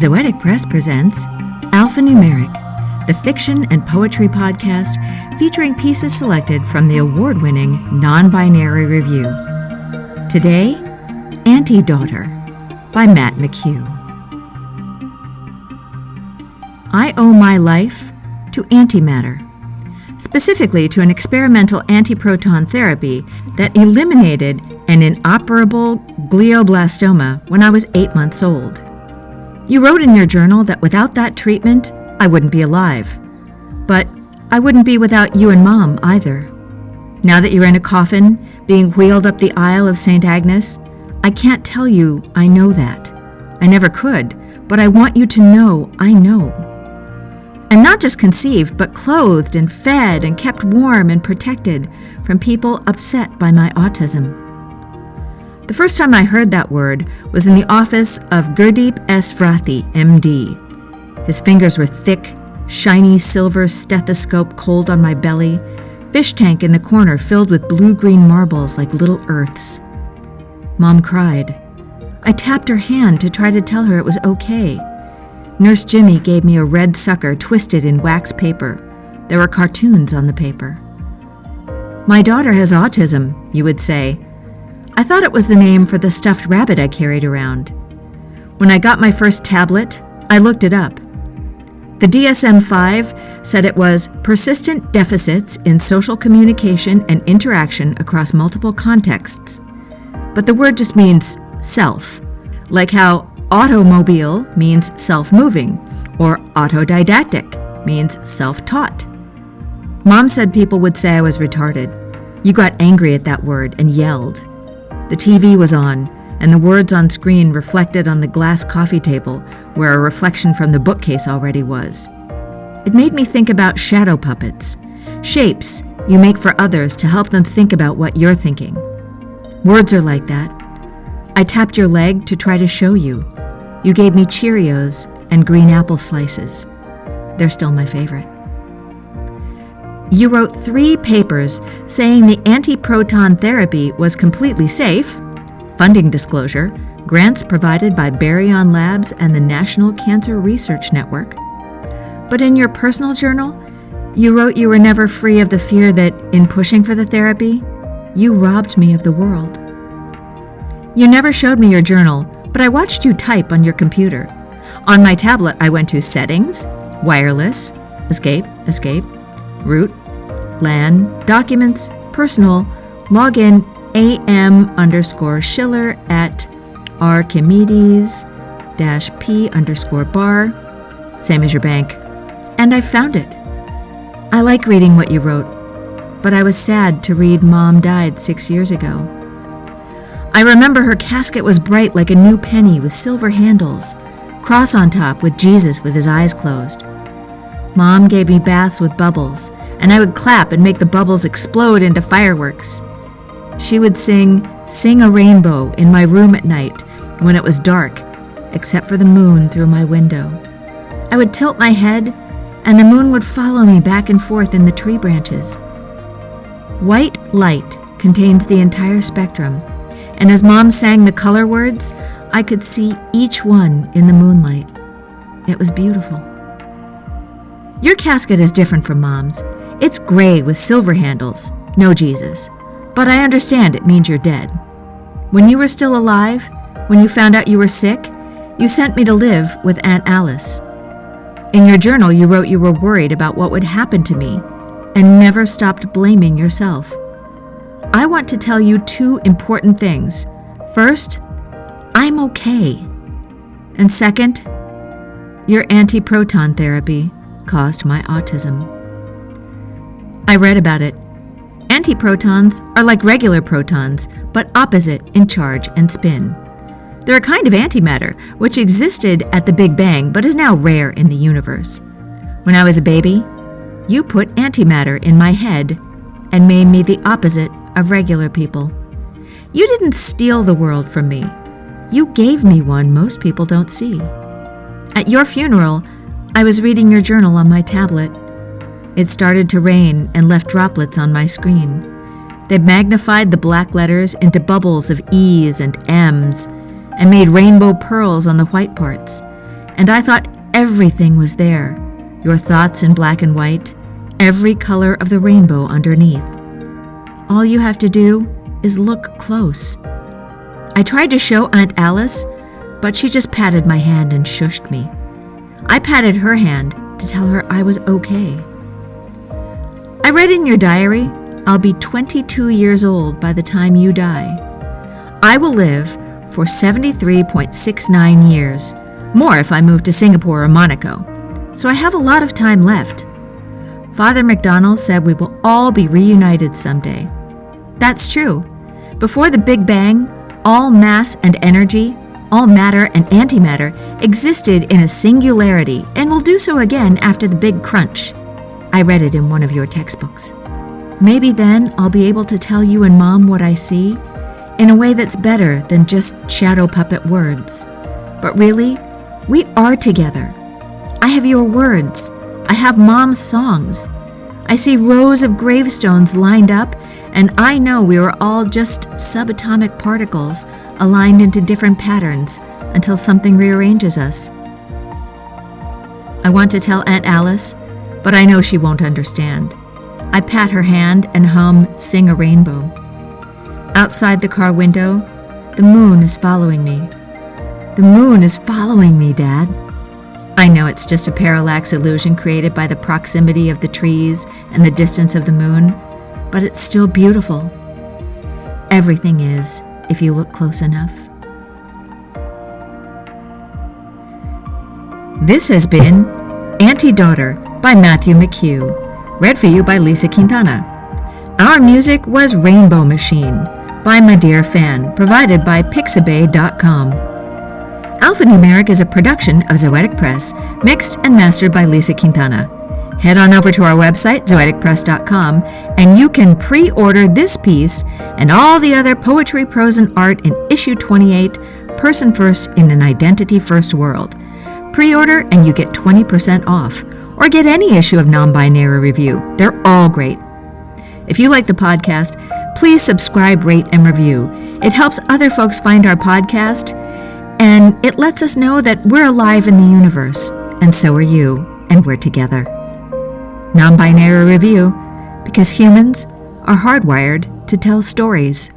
Zoetic Press presents Alphanumeric, the fiction and poetry podcast featuring pieces selected from the award-winning NonBinary Review. Today, Anti-Daughter by Matt McHugh. I owe my life to antimatter, specifically to an experimental antiproton therapy that eliminated an inoperable glioblastoma when I was 8 months old. You wrote in your journal that without that treatment, I wouldn't be alive. But I wouldn't be without you and Mom either. Now that you're in a coffin, being wheeled up the aisle of St. Agnes, I can't tell you I know that. I never could, but I want you to know I know. I'm not just conceived, but clothed and fed and kept warm and protected from people upset by my autism. The first time I heard that word was in the office of Gurdeep S. Vrathi, M.D. His fingers were thick, shiny silver stethoscope cold on my belly, fish tank in the corner filled with blue-green marbles like little earths. Mom cried. I tapped her hand to try to tell her it was okay. Nurse Jimmy gave me a red sucker twisted in wax paper. There were cartoons on the paper. My daughter has autism, you would say. I thought it was the name for the stuffed rabbit I carried around. When I got my first tablet, I looked it up. The DSM-5 said it was persistent deficits in social communication and interaction across multiple contexts. But the word just means self, like how automobile means self-moving, or autodidactic means self-taught. Mom said people would say I was retarded. You got angry at that word and yelled. The TV was on, and the words on screen reflected on the glass coffee table where a reflection from the bookcase already was. It made me think about shadow puppets, shapes you make for others to help them think about what you're thinking. Words are like that. I tapped your leg to try to show you. You gave me Cheerios and green apple slices. They're still my favorite. You wrote 3 papers saying the antiproton therapy was completely safe, funding disclosure, grants provided by Baryon Labs and the National Cancer Research Network. But in your personal journal, you wrote you were never free of the fear that, in pushing for the therapy, you robbed me of the world. You never showed me your journal, but I watched you type on your computer. On my tablet, I went to Settings, Wireless, Escape, Root, LAN, Documents, Personal, Login, AM_Schiller at Archimedes-P_bar, same as your bank, and I found it. I like reading what you wrote, but I was sad to read Mom died 6 years ago. I remember her casket was bright like a new penny with silver handles, cross on top with Jesus with his eyes closed. Mom gave me baths with bubbles, and I would clap and make the bubbles explode into fireworks. She would sing a Rainbow in my room at night when it was dark, except for the moon through my window. I would tilt my head, and the moon would follow me back and forth in the tree branches. White light contains the entire spectrum, and as Mom sang the color words, I could see each one in the moonlight. It was beautiful. Your casket is different from Mom's. It's gray with silver handles, no Jesus. But I understand it means you're dead. When you were still alive, when you found out you were sick, you sent me to live with Aunt Alice. In your journal, you wrote you were worried about what would happen to me and never stopped blaming yourself. I want to tell you 2 important things. First, I'm okay. And second, your antiproton therapy caused my autism. I read about it. Antiprotons are like regular protons, but opposite in charge and spin. They're a kind of antimatter, which existed at the Big Bang, but is now rare in the universe. When I was a baby, you put antimatter in my head and made me the opposite of regular people. You didn't steal the world from me. You gave me one most people don't see. At your funeral, I was reading your journal on my tablet. It started to rain and left droplets on my screen. They magnified the black letters into bubbles of E's and M's and made rainbow pearls on the white parts. and I thought everything was there. Your thoughts in black and white, every color of the rainbow underneath. All you have to do is look close. I tried to show Aunt Alice, but she just patted my hand and shushed me. I patted her hand to tell her I was okay. I read in your diary, I'll be 22 years old by the time you die. I will live for 73.69 years, more if I move to Singapore or Monaco, so I have a lot of time left. Father McDonald said we will all be reunited someday. That's true. Before the Big Bang, all mass and energy, all matter and antimatter existed in a singularity and will do so again after the Big Crunch. I read it in one of your textbooks. Maybe then I'll be able to tell you and Mom what I see in a way that's better than just shadow puppet words. But really, we are together. I have your words. I have Mom's songs. I see rows of gravestones lined up, and I know we were all just subatomic particles aligned into different patterns until something rearranges us. I want to tell Aunt Alice, but I know she won't understand. I pat her hand and hum Sing a Rainbow. Outside the car window, the moon is following me. The moon is following me, Dad. I know it's just a parallax illusion created by the proximity of the trees and the distance of the moon, but it's still beautiful. Everything is, if you look close enough. This has been Auntie Daughter by Matthew McHugh, read for you by Lisa Quintana. Our music was Rainbow Machine by My Dear Fan, provided by Pixabay.com. Alphanumeric is a production of Zoetic Press, mixed and mastered by Lisa Quintana. Head on over to our website, zoeticpress.com, and you can pre-order this piece and all the other poetry, prose, and art in issue 28, Person First in an Identity First World. Pre-order and you get 20% off, or get any issue of NonBinary Review. They're all great. If you like the podcast, please subscribe, rate, and review. It helps other folks find our podcast, and it lets us know that we're alive in the universe, and so are you, and we're together. NonBinary Review, because humans are hardwired to tell stories.